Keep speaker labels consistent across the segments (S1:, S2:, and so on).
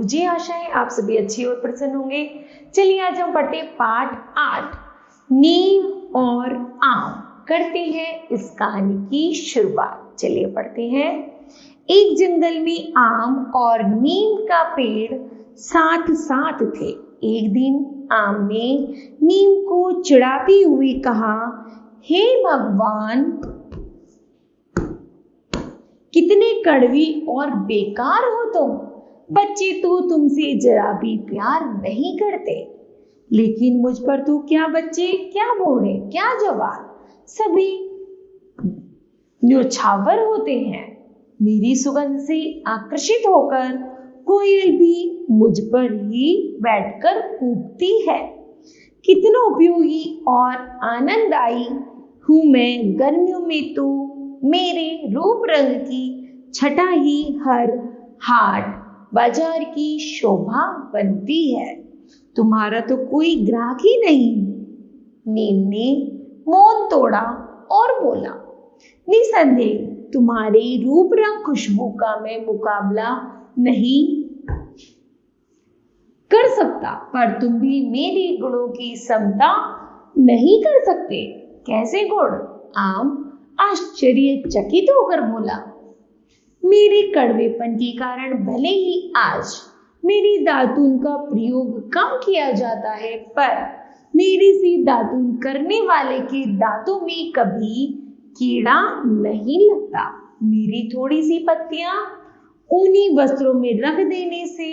S1: मुझे आशा है आप सभी अच्छे और प्रसन्न होंगे। चलिए आज हम पढ़ते पाठ 8 नीम और आम। करते हैं इस कहानी की शुरुआत। चलिए पढ़ते हैं। एक जंगल में आम और नीम का पेड़ साथ साथ थे। एक दिन आम ने नीम को चिढ़ाते हुए कहा, हे भगवान, कितने कड़वी और बेकार हो तुम। बच्चे तो तुमसे जरा भी प्यार नहीं करते, लेकिन मुझ पर तो क्या बच्चे, क्या बूढ़े, क्या जवान, सभी न्योछावर होते हैं। मेरी सुगंध से आकर्षित होकर कोयल भी मुझ पर ही बैठकर कूकती है। कितना उपयोगी और आनंददायी हूं मैं। गर्मियों में तो मेरे रूप रंग की छटा ही हर हाट बाजार की शोभा बनती है। तुम्हारा तो कोई ग्राहक ही नहीं। नीम ने मौन तोड़ा और बोला, निसंदेह तुम्हारे रूप रंग खुशबू का मैं मुकाबला नहीं कर सकता, पर तुम भी मेरे गुणों की समता नहीं कर सकते। कैसे गुण? आम आश्चर्यचकित होकर बोला, मेरे कड़वेपन के कारण भले ही आज मेरी दातून का प्रयोग कम किया जाता है, पर मेरे से दातून करने वाले के दांतों में कभी कीड़ा नहीं लगता। मेरी थोड़ी सी पत्तियां ऊनी वस्त्रों में रख देने से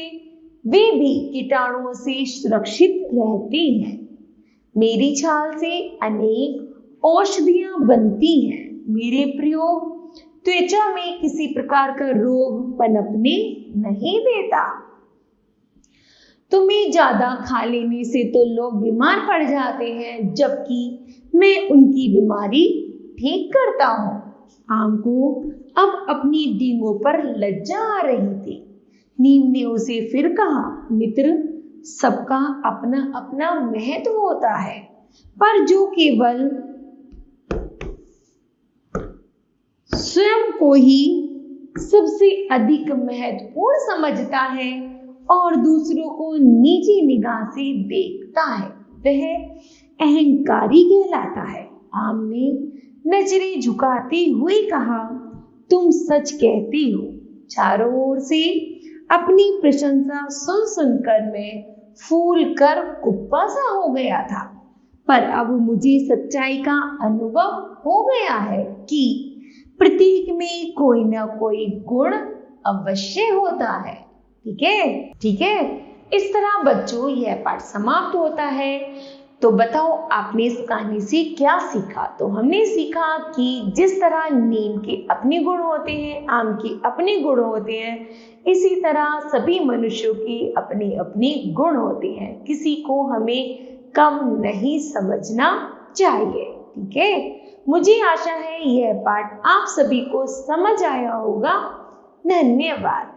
S1: वे भी कीटाणुओं से सुरक्षित रहती हैं। मेरी छाल से अनेक औषधियां बनती हैं। मेरे प्रयोग त्वचा में किसी प्रकार का रोग पनपने नहीं देता। तुम्हें ज्यादा खा लेने से तो लोग बीमार पड़ जाते हैं, जबकि मैं उनकी बीमारी ठीक करता हूँ। आम को अब अपनी डींगों पर लज्जा आ रही थी। नीम ने उसे फिर कहा, मित्र, सबका अपना अपना महत्व होता है, पर जो केवल स्वयं को ही सबसे अधिक महत्वपूर्ण समझता है और दूसरों को नीची निगाह से देखता है, वह अहंकारी कहलाता है। आम ने नजरें झुकाते हुए कहा, तुम सच कहते हो। चारों ओर से अपनी प्रशंसा सुन सुनकर मैं फूल कर कुप्पा सा हो गया था, पर अब मुझे सच्चाई का अनुभव हो गया है कि प्रत्येक में कोई ना कोई गुण अवश्य होता है। ठीक है। इस तरह बच्चों यह पाठ समाप्त होता है। तो बताओ आपने इस कहानी से क्या सीखा? तो हमने सीखा कि जिस तरह नीम के अपने गुण होते हैं, आम के अपने गुण होते हैं, इसी तरह सभी मनुष्यों के अपने अपने गुण होते हैं। किसी को हमें कम नहीं समझना चाहिए। ठीक है। मुझे आशा है यह पाठ आप सभी को समझ आया होगा। धन्यवाद।